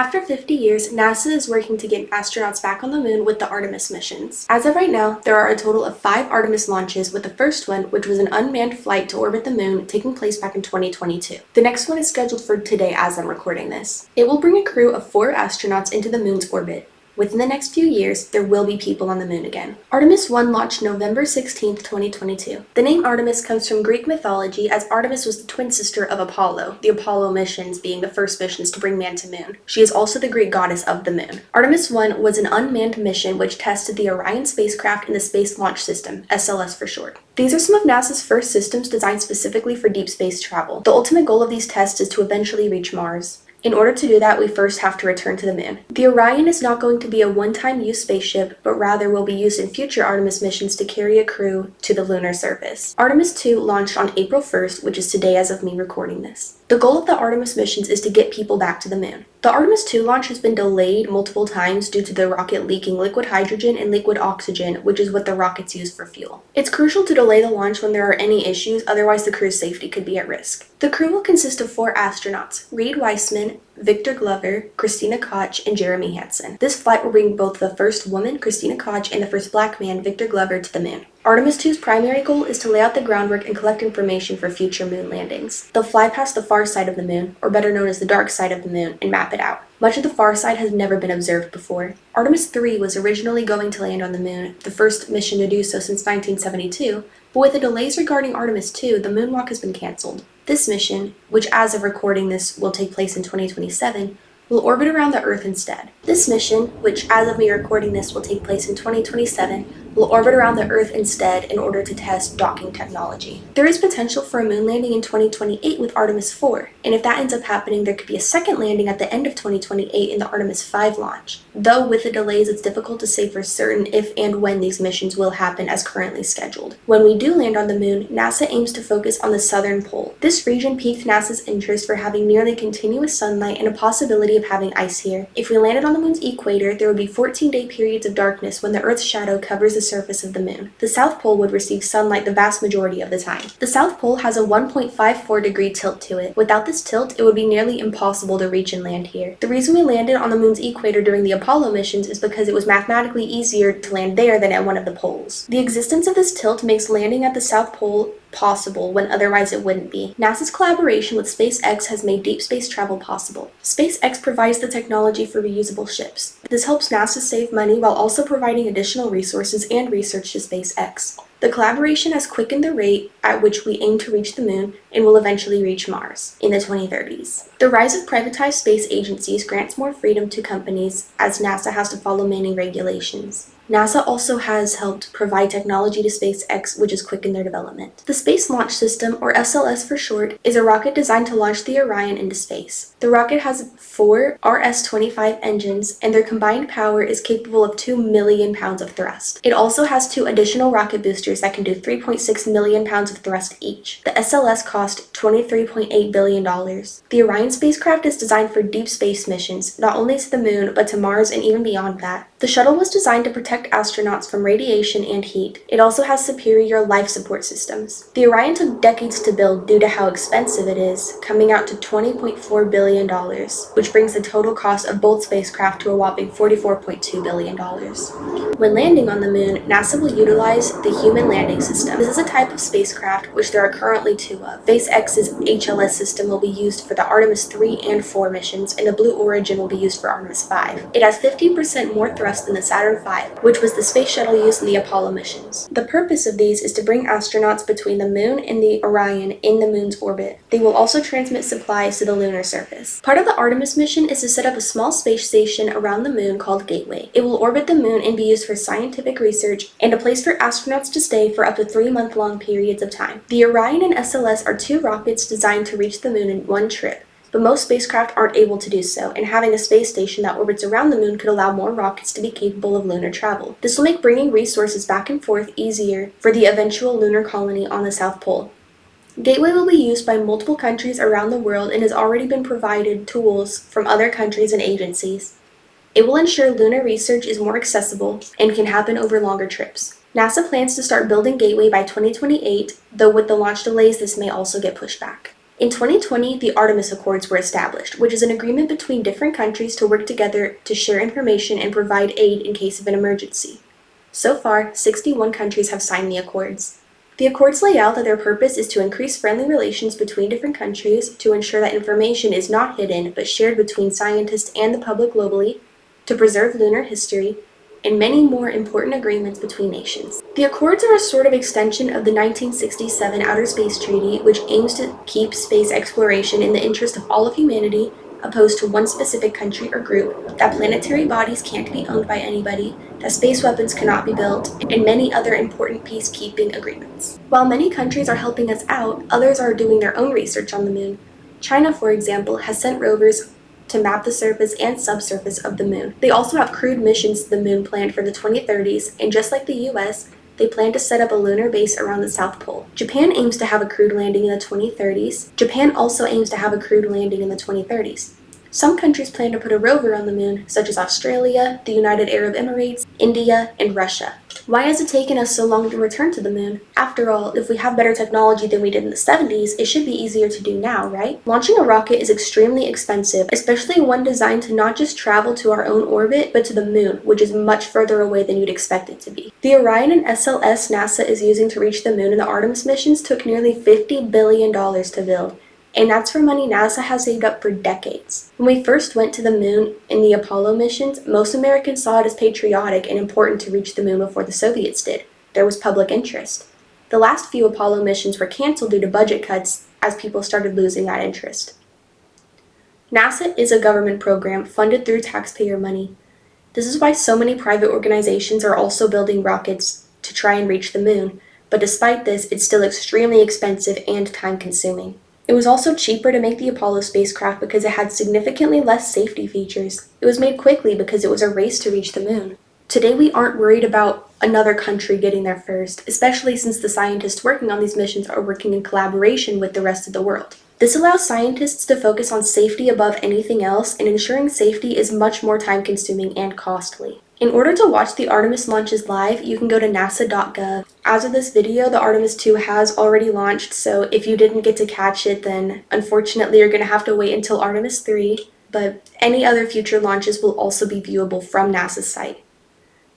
After 50 years, NASA is working to get astronauts back on the moon with the Artemis missions. As of right now, there are a total of 5 Artemis launches, with the first one, which was an unmanned flight to orbit the moon, taking place back in 2022. The next one is scheduled for today as I'm recording this. It will bring a crew of 4 astronauts into the moon's orbit. Within the next few years, there will be people on the moon again. Artemis 1 launched November 16, 2022. The name Artemis comes from Greek mythology, as Artemis was the twin sister of Apollo, the Apollo missions being the first missions to bring man to moon. She is also the Greek goddess of the moon. Artemis 1 was an unmanned mission which tested the Orion spacecraft in the Space Launch System, SLS for short. These are some of NASA's first systems designed specifically for deep space travel. The ultimate goal of these tests is to eventually reach Mars. In order to do that, we first have to return to the moon. The Orion is not going to be a one-time use spaceship, but rather will be used in future Artemis missions to carry a crew to the lunar surface. Artemis 2 launched on April 1st, which is today as of me recording this. The goal of the Artemis missions is to get people back to the moon. The Artemis 2 launch has been delayed multiple times due to the rocket leaking liquid hydrogen and liquid oxygen, which is what the rockets use for fuel. It's crucial to delay the launch when there are any issues, otherwise the crew's safety could be at risk. The crew will consist of 4 astronauts: Reed Weissman, Victor Glover, Christina Koch, and Jeremy Hansen. This flight will bring both the first woman, Christina Koch, and the first black man, Victor Glover, to the moon. Artemis 2's primary goal is to lay out the groundwork and collect information for future moon landings. They'll fly past the far side of the moon, or better known as the dark side of the moon, and map it out. Much of the far side has never been observed before. Artemis 3 was originally going to land on the moon, the first mission to do so since 1972, but with the delays regarding Artemis 2, the moonwalk has been cancelled. This mission, which as of recording this will take place in 2027, will orbit around the Earth instead. This mission, which as of me recording this will take place in 2027, will orbit around the Earth instead in order to test docking technology. There is potential for a moon landing in 2028 with Artemis 4, and if that ends up happening, there could be a second landing at the end of 2028 in the Artemis 5 launch. Though with the delays, it's difficult to say for certain if and when these missions will happen as currently scheduled. When we do land on the moon, NASA aims to focus on the southern pole. This region piqued NASA's interest for having nearly continuous sunlight and a possibility of having ice here. If we landed on the moon's equator, there would be 14-day periods of darkness when the Earth's shadow covers the surface of the moon. The South Pole would receive sunlight the vast majority of the time. The South Pole has a 1.54-degree tilt to it. Without this tilt, it would be nearly impossible to reach and land here. The reason we landed on the moon's equator during the Apollo missions is because it was mathematically easier to land there than at one of the poles. The existence of this tilt makes landing at the South Pole possible when otherwise it wouldn't be. NASA's collaboration with SpaceX has made deep space travel possible. SpaceX provides the technology for reusable ships. This helps NASA save money while also providing additional resources and research to SpaceX. The collaboration has quickened the rate at which we aim to reach the moon and will eventually reach Mars in the 2030s. The rise of privatized space agencies grants more freedom to companies as NASA has to follow many regulations. NASA also has helped provide technology to SpaceX, which has quickened their development. The Space Launch System, or SLS for short, is a rocket designed to launch the Orion into space. The rocket has 4 RS-25 engines, and their combined power is capable of 2 million pounds of thrust. It also has 2 additional rocket boosters that can do 3.6 million pounds of thrust each. The SLS cost $23.8 billion. The Orion spacecraft is designed for deep space missions, not only to the moon, but to Mars and even beyond that. The shuttle was designed to protect astronauts from radiation and heat. It also has superior life support systems. The Orion took decades to build due to how expensive it is, coming out to $20.4 billion, which brings the total cost of both spacecraft to a whopping $44.2 billion. When landing on the moon, NASA will utilize the Human Landing System. This is a type of spacecraft, which there are currently 2 of. SpaceX's HLS system will be used for the Artemis 3 and 4 missions, and the Blue Origin will be used for Artemis 5. It has 50% more thrust than the Saturn V, which was the space shuttle used in the Apollo missions. The purpose of these is to bring astronauts between the moon and the Orion in the moon's orbit. They will also transmit supplies to the lunar surface. Part of the Artemis mission is to set up a small space station around the moon called Gateway. It will orbit the moon and be used for scientific research and a place for astronauts to stay for up to 3-month-long periods of time. The Orion and SLS are 2 rockets designed to reach the moon in one trip, but most spacecraft aren't able to do so, and having a space station that orbits around the moon could allow more rockets to be capable of lunar travel. This will make bringing resources back and forth easier for the eventual lunar colony on the South Pole. Gateway will be used by multiple countries around the world and has already been provided tools from other countries and agencies. It will ensure lunar research is more accessible and can happen over longer trips. NASA plans to start building Gateway by 2028, though with the launch delays this may also get pushed back. In 2020, the Artemis Accords were established, which is an agreement between different countries to work together to share information and provide aid in case of an emergency. So far, 61 countries have signed the accords. The accords lay out that their purpose is to increase friendly relations between different countries, to ensure that information is not hidden but shared between scientists and the public globally, to preserve lunar history, and many more important agreements between nations. The accords are a sort of extension of the 1967 Outer Space Treaty, which aims to keep space exploration in the interest of all of humanity, opposed to one specific country or group, that planetary bodies can't be owned by anybody, that space weapons cannot be built, and many other important peacekeeping agreements. While many countries are helping us out, others are doing their own research on the moon. China, for example, has sent rovers to map the surface and subsurface of the moon. They also have crewed missions to the moon planned for the 2030s, and just like the US, they plan to set up a lunar base around the South Pole. Japan aims to have a crewed landing in the 2030s. Japan also aims to have a crewed landing in the 2030s. Some countries plan to put a rover on the moon, such as Australia, the United Arab Emirates, India, and Russia. Why has it taken us so long to return to the moon? After all, if we have better technology than we did in the 70s, it should be easier to do now, right? Launching a rocket is extremely expensive, especially one designed to not just travel to our own orbit, but to the moon, which is much further away than you'd expect it to be. The Orion and SLS NASA is using to reach the moon and the Artemis missions took nearly $50 billion to build. And that's for money NASA has saved up for decades. When we first went to the moon in the Apollo missions, most Americans saw it as patriotic and important to reach the moon before the Soviets did. There was public interest. The last few Apollo missions were canceled due to budget cuts as people started losing that interest. NASA is a government program funded through taxpayer money. This is why so many private organizations are also building rockets to try and reach the moon, but despite this, it's still extremely expensive and time-consuming. It was also cheaper to make the Apollo spacecraft because it had significantly less safety features. It was made quickly because it was a race to reach the moon. Today we aren't worried about another country getting there first, especially since the scientists working on these missions are working in collaboration with the rest of the world. This allows scientists to focus on safety above anything else, and ensuring safety is much more time-consuming and costly. In order to watch the Artemis launches live, you can go to nasa.gov. As of this video, the Artemis 2 has already launched, so if you didn't get to catch it, then unfortunately you're going to have to wait until Artemis 3, but any other future launches will also be viewable from NASA's site.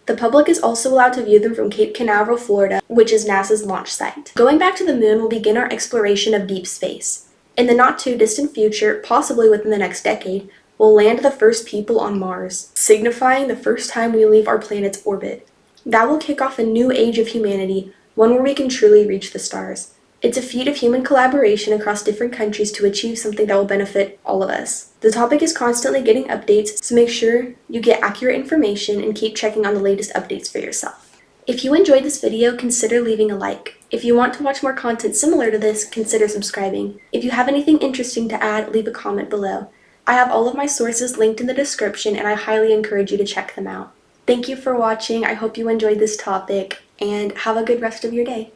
The public is also allowed to view them from Cape Canaveral, Florida, which is NASA's launch site. Going back to the moon will begin our exploration of deep space. In the not-too-distant future, possibly within the next decade, we'll land the first people on Mars, signifying the first time we leave our planet's orbit. That will kick off a new age of humanity, one where we can truly reach the stars. It's a feat of human collaboration across different countries to achieve something that will benefit all of us. The topic is constantly getting updates, so make sure you get accurate information and keep checking on the latest updates for yourself. If you enjoyed this video, consider leaving a like. If you want to watch more content similar to this, consider subscribing. If you have anything interesting to add, leave a comment below. I have all of my sources linked in the description, and I highly encourage you to check them out. Thank you for watching. I hope you enjoyed this topic, and have a good rest of your day.